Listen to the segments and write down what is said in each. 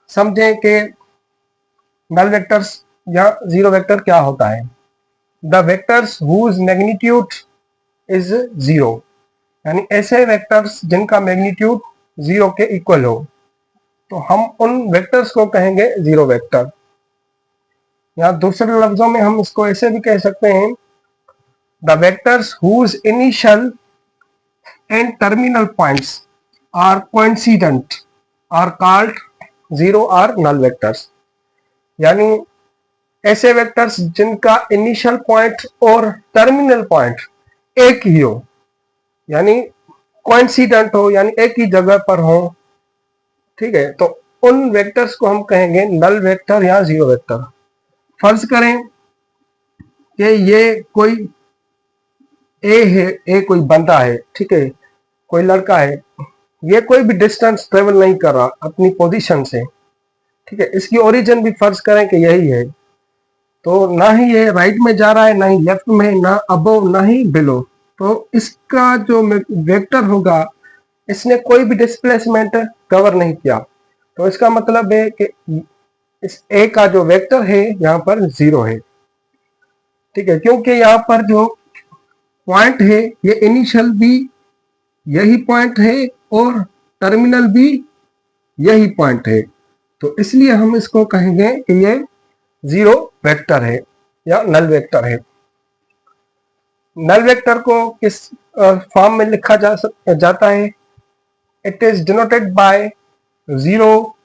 समझें कि null vectors या जीरो वेक्टर क्या होता है। The vectors whose magnitude is zero, यानी ऐसे वेक्टर्स जिनका मैग्नीट्यूड जीरो के इक्वल हो, तो हम उन वेक्टर्स को कहेंगे जीरो वेक्टर। या दूसरे लफ्जों में हम इसको ऐसे भी कह सकते हैं, the vectors whose initial and terminal points are coincident are called zero or null vectors. यानी ऐसे वेक्टर्स जिनका इनिशियल पॉइंट और टर्मिनल पॉइंट एक ही हो, यानी कोइंसिडेंट हो, यानी एक ही जगह पर हो, ठीक है, तो उन वेक्टर्स को हम कहेंगे नल वेक्टर या जीरो वेक्टर। फर्ज करें कि ये कोई ए है, ए कोई बंदा है, ठीक है, कोई लड़का है, ये कोई भी डिस्टेंस ट्रेवल नहीं कर रहा अपनी पोजीशन से, ठीक है, इसकी ओरिजिन भी फर्ज करें कि यही है, तो ना ही ये राइट में जा रहा है, ना ही लेफ्ट में, ना अबव ना ही बिलो, तो इसका जो वेक्टर होगा इसने कोई भी डिस्प्लेसमेंट कवर नहीं किया, तो इसका मतलब है कि इस ए का जो वेक्टर है यहाँ पर जीरो है, ठीक है, क्योंकि यहाँ पर जो पॉइंट है ये इनिशियल भी यही पॉइंट है और टर्मिनल भी यही पॉइंट है, तो इसलिए हम इसको कहेंगे कि ये जीरो वेक्टर है या नल वेक्टर है। नल वेक्टर को किस फॉर्म में लिखा जाता है? It is denoted by zero,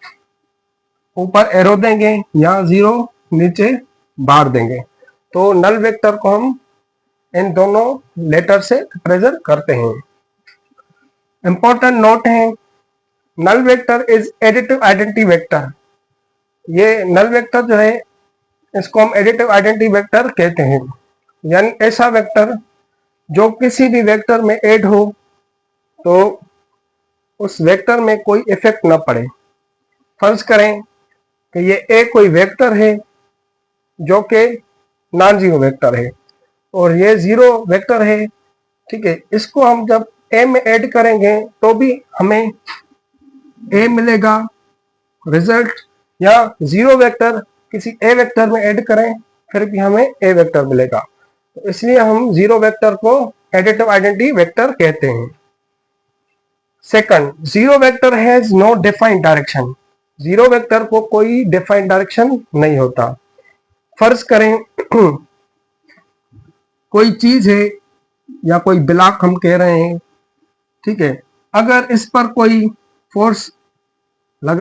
ऊपर एरो देंगे, या जीरो नीचे बार देंगे, तो नल वेक्टर को हम इन दोनों लेटर से रिप्रेजेंट करते हैं। इंपॉर्टेंट नोट है, null vector is additive identity vector. ये नल वेक्टर जो है इसको हम एडिटिव आइडेंटिटी वेक्टर कहते हैं, यानी ऐसा वेक्टर जो किसी भी वेक्टर में ऐड हो तो उस वेक्टर में कोई इफेक्ट न पड़े। फर्ज करें कि ये ए कोई वेक्टर है जो कि नॉन जीरो वेक्टर है और ये जीरो वेक्टर है, ठीक है, इसको हम जब ए में ऐड करेंगे तो भी हमें ए मिलेगा रिजल्ट, या जीरो वेक्टर किसी ए वेक्टर में ऐड करें फिर भी हमें ए वेक्टर मिलेगा, तो इसलिए हम जीरो वेक्टर को एडिटिव आइडेंटिटी वेक्टर कहते हैं। Second, zero vector has no defined direction. Zero vector को कोई डिफाइंड डायरेक्शन नहीं होता। फर्ज करें कोई चीज है या कोई ब्लॉक हम कह रहे हैं, ठीक है, अगर इस पर कोई फोर्स